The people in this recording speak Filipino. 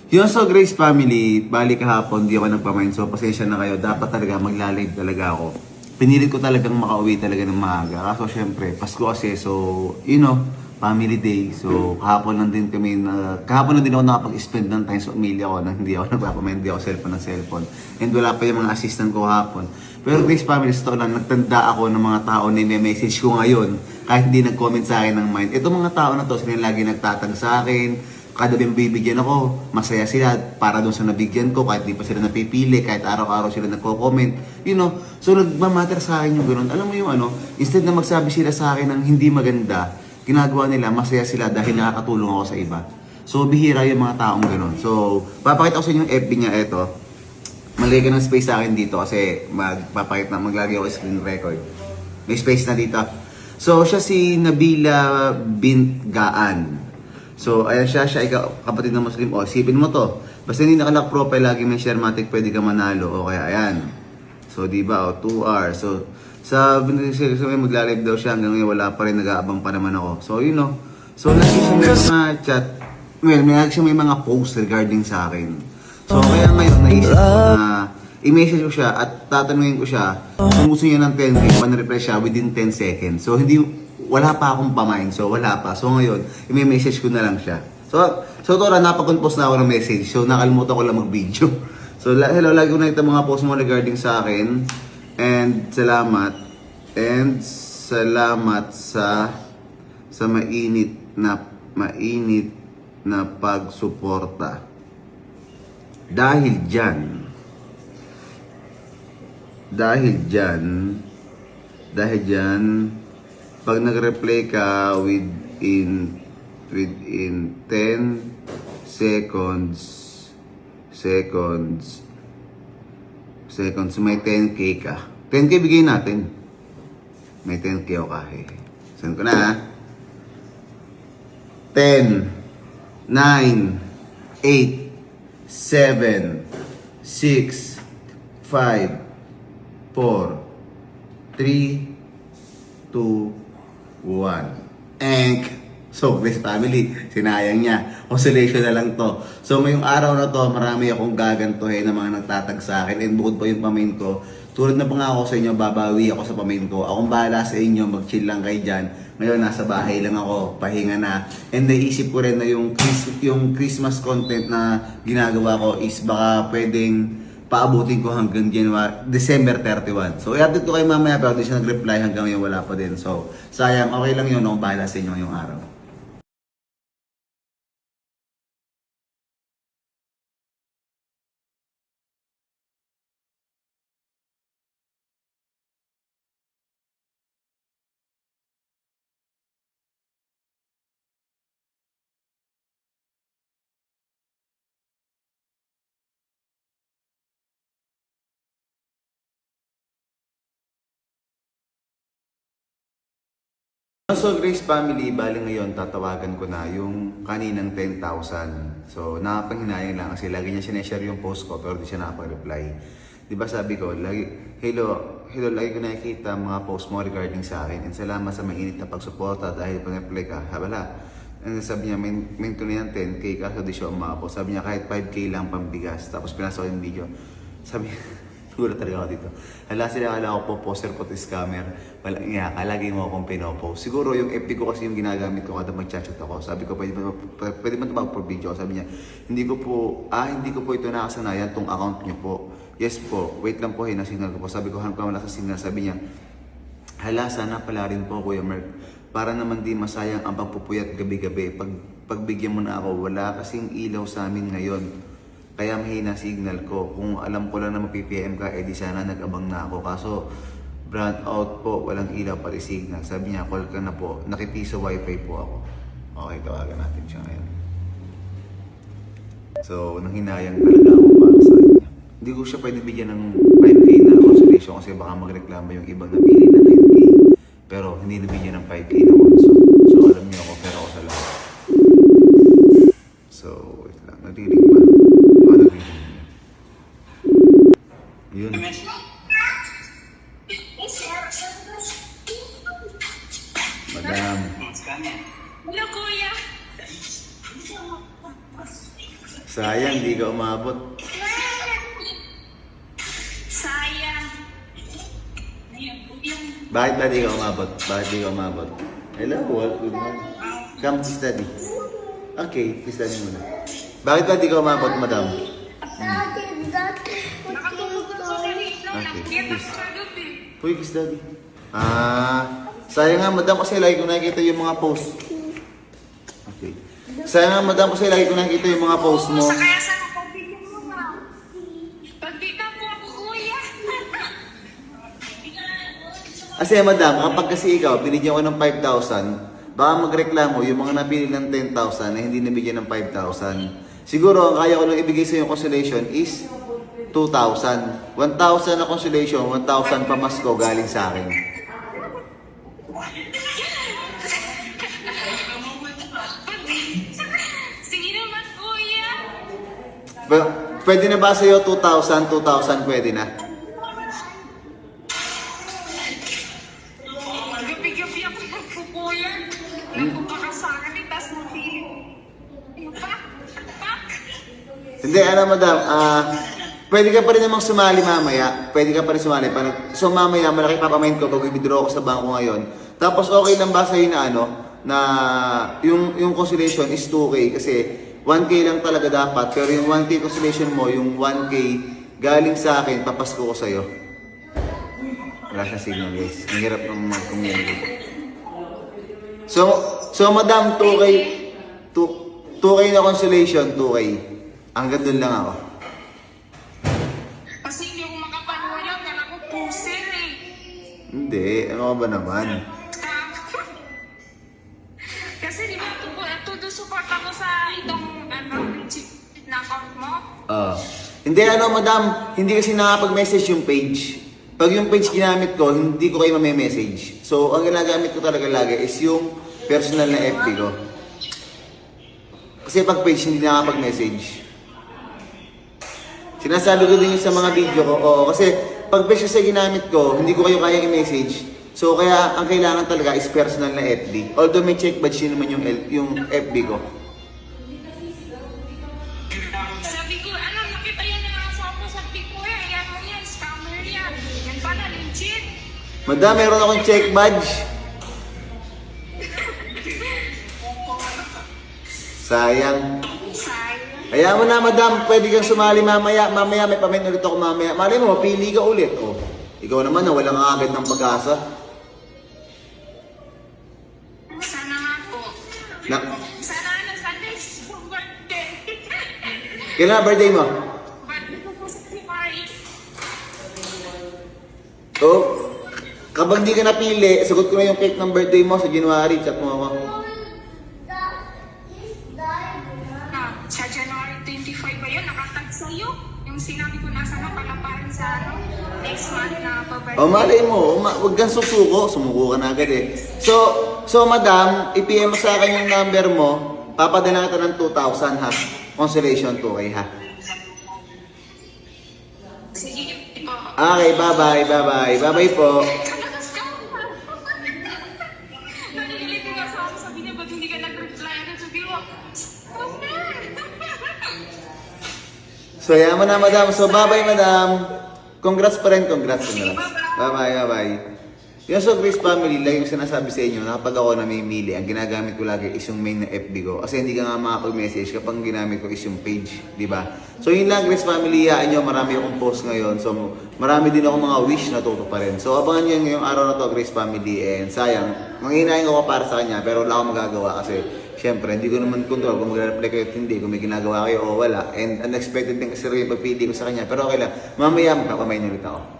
Yun, so Grace family, bali kahapon, di ako nagpamain. So pasensya na kayo, dapat talaga magla-live talaga ako. Pinilit ko talagang makauwi talaga ng maaga. Kaso syempre, Pasko kasi, so family day. So kahapon lang din ako nakapag-spend ng time sa pamilya ko nang hindi ako nagpapamain, hindi ako cellphone ng cellphone. And wala pa yung mga assistant ko kahapon. Pero Grace family, sa lang, nagtanda ako ng mga tao na i-message ko ngayon kahit hindi nag-comment sa akin ng mind. Itong mga tao na to, sila lagi nagtatag sa akin. Kada bibigyan ako, masaya sila para doon sa nabigyan ko, kahit di pa sila napipili, kahit araw-araw sila nagko-comment, So nagmamatter sa akin yung gano'n. Alam mo yung instead na magsabi sila sa akin ng hindi maganda, ginagawa nila, masaya sila dahil nakakatulong ako sa iba. So bihira yung mga taong gano'n. So papakita ko sa inyo yung FB niya, eto. Malagay ka ng space sa akin dito kasi maglagay ako screen record. May space na dito. So siya si Nabila bint Gaan. So, ayan siya, ikaw, kapatid ng Muslim. O, isipin mo to. Basta hindi nakalock profile, lagi may Sharematic, pwede ka manalo. O, kaya, ayan. So, di ba, 2 hours. So, may magla-live daw siya. Hanggang ngayon, wala pa rin, nag-aabang pa naman ako. So, So, lagi siya may mga chat. Well, lagi siya may mga posts regarding sa akin. So, kaya ngayon, naisip ko na i-message ko siya at tatanungin ko siya kung gusto niya ng 10K, pan-reply siya within 10 seconds. So, wala pa akong pamain. So, wala pa. So, ngayon, i-message ko na lang siya. So Tora, napag-compose na ako ng message. So, nakalimutan ko lang mag-video. So, hello, lagi ko nakita mga post mo regarding sa akin. And, salamat. And, salamat sa mainit na pagsuporta. Dahil dyan, pag nag-reply ka within 10 seconds, may 10K ka. 10K bigay natin. May 10K o kahe. Saan ko na ha? 10, 9, 8, 7, 6, 5, 4, 3, 2, 1. Enk! So, Grace family, sinayang niya. Consolation na lang to. So, ngayong araw na to, marami akong gagantuhin na mga nagtatag sa akin. And bukod pa yung pamain ko, tulad na pangako sa inyo, babawi ako sa pamain ko. Akong bahala sa inyo, mag-chill lang kayo dyan. Ngayon, nasa bahay lang ako, pahinga na. And naisip ko rin na yung Christmas content na ginagawa ko is baka pwedeng paabutin ko hanggang December 31. So, i-update ko kayo mamaya pero di siya nag-reply hanggang ngayon wala pa din. So, sayang, okay lang yun. Akong bahala sa inyo ngayong araw. So Grace family, bali ngayon tatawagan ko na yung kaninang 10,000. So nakapanghinayang lang kasi lagi niya sineshare yung post ko pero di siya nakapag-reply. Diba sabi ko, hello, lagi ko nakikita mga post mo regarding sa akin and salamat sa mainit na pagsuporta dahil pang-reply ka. Habala. And sabi niya, may tuloy ng 10K kaso di siya umabot. Sabi niya kahit 5K lang pambigas. Tapos pinasa ko yung video. Sabi gulat talaga ako dito. Hala sila, akala ko po poster ko to scammer. Walang iya, lagi mo akong pinopost. Siguro yung FB ko kasi yung ginagamit ko kada mag-chat ako. Sabi ko, pwede ba tumawag for video? Sabi niya, hindi ko po ito nakasanayan tong account niyo po. Yes po, wait lang po, hinasignal ko po. Sabi ko, hanggang wala sa signal. Sabi niya, hala, sana pala rin po, Kuya Merk. Para naman di masayang ang pagpupuyat gabi-gabi. Pagbigyan mo na ako, wala kasing ilaw sa amin ngayon. Kaya mahina signal ko. Kung alam ko lang na mag-PPM ka, edi sana nag-abang na ako. Kaso, brand out po, walang ilaw pati signal. Sabi niya, call ka na po. Nakipiso wifi po ako. Okay, tawagan natin siya ngayon. So, nanghinayang talaga ako para sa kanya. Hindi ko siya pwede bigyan ng 5K na consolation kasi baka magreklamo yung ibang napili na 9K. Pero hindi nabigyan ng 5K na console. So, alam niyo ako, pero ako sa lahat. So, wait lang. Nadiring ba? Yun. Madam. Hello, Kuya. Sayang. Sayang, di ka umabot. Sayang. Ayun, yung... Bakit ba di ka umabot? Bakit di ka umabot? Hello, good morning. Come, kiss daddy. Okay, kiss daddy muna. Bakit ba di ka umabot, madam? Nakatulog na sa sarili. Okay, Nakita kiss. sa gabi. Uy, kiss daddy. Sayang nga, madam, kasi lagi ko nakikita yung mga post. Okay. Sayang nga, madam, kasi lagi ko nakikita yung mga post mo. Sa kaya sa pagbigyan mo nga. Pagbigyan mo ako, kuya. Kasi madam, kapag kasi ikaw, binigyan ko ng 5,000, baka magreklamo yung mga napili ng 10,000 na hindi nabigyan ng 5,000. Siguro, ang kaya ko lang ibigay sa yung consolation is 2,000. 1,000 na consolation, 1,000 pamasko galing sa akin. Sige naman, kuya. Pwede na ba sa'yo 2,000, 2,000 pwede na? Gabi-gabi ako nagpupuyan. Nagpapakasakan eh, tas napili. Pak! Pak! Hindi, ano madam, pwede ka pa rin namang sumali mamaya. Pwede ka pa rin sumali. So mamaya, malaki papamain ko pag withdraw ko sa bangko ngayon. Tapos okay lang ba sa'yo na ano, na yung consolation is 2K kasi 1K lang talaga dapat. Pero yung 1K consolation mo, yung 1K galing sa akin, papasko ko sa'yo. Wala siyang signal guys. Ang hirap ng mag-communicate. So madam, 2K na consolation, 2K. Hanggang doon lang ako. Kasi hindi ako makapaniwala. Kala ko puser eh. Hindi, ano ka ba naman? Kasi di ba todo support ako sa itong na account mo? Hindi ano madam, hindi kasi nakapag-message yung page. Pag yung page ginamit ko, hindi ko kayo message. So, ang ginagamit ko talaga lagi is yung personal na FB ko. Kasi pag page, hindi nakapag-message. Sinasabi ko din yun sa mga video ko, oo, kasi pag page kasi ginamit ko, hindi ko kayo kaya i-message. So, kaya ang kailangan talaga is personal na FB. Although may check badge yun naman yung FB ko. Sabi ko, ano, nakita yan na nasa ako sa ko yan. Yan mo yan, scammer yan. Yan pala, legit. Madam, meron akong check badge. Sayang. Sayang. Kaya mo na, madam, pwede kang sumali mamaya. Mamaya, may pamain ulit ako mamaya. Mali mo, mapili ka ulit. Oh. Ikaw naman na walang agad ng pag-asa. Sana nga po. Sana ano, sa next birthday. Kailan na birthday mo? Birthday ko po sa February. Oh, kapag di ka napili, sagot ko na yung cake ng birthday mo sa January. Chat mo ako. Sa January 25 ba yun? Nakatag sa'yo? Yung sinabi ko nasa napalaparan sa ano, next month na pa-birthday. Oh, malay mo, huwag kang susuko. Sumuko ka na agad eh. So madam, i-PM mo sa akin yung number mo. Papadala kita ng 2,000 ha. Consolation 2K ha. Sige po. Okay, bye-bye, bye-bye. Bye-bye po. Nanigilig ka sa ako, sabi niya, ba't hindi ka nag-reply? Ano sabi ko? So, yan mo na, madam. So, bye-bye, madam. Congrats pa rin, congrats. Bye-bye, bye-bye. Yung so, Grace Family, lagi yung sinasabi sa inyo na kapag ako namimili, ang ginagamit ko lagi is yung main na FB ko. Kasi hindi ka nga makapag-message kapag ginamit ko is yung page, di ba? So, yun lang, Grace Family, yaan nyo, marami akong post ngayon. So, marami din ako mga wish na tutuparin. So, abangan nyo ngayong araw na to, Grace Family. And sayang, manghinahin ko para sa kanya, pero wala akong magagawa kasi syempre, hindi ko naman control kung mag-reply kayo at hindi, kung may ginagawa kayo o wala. And unexpected din kasi rin yung pagpili ko sa kanya. Pero okay lang, mamaya magpapamain ulit ako.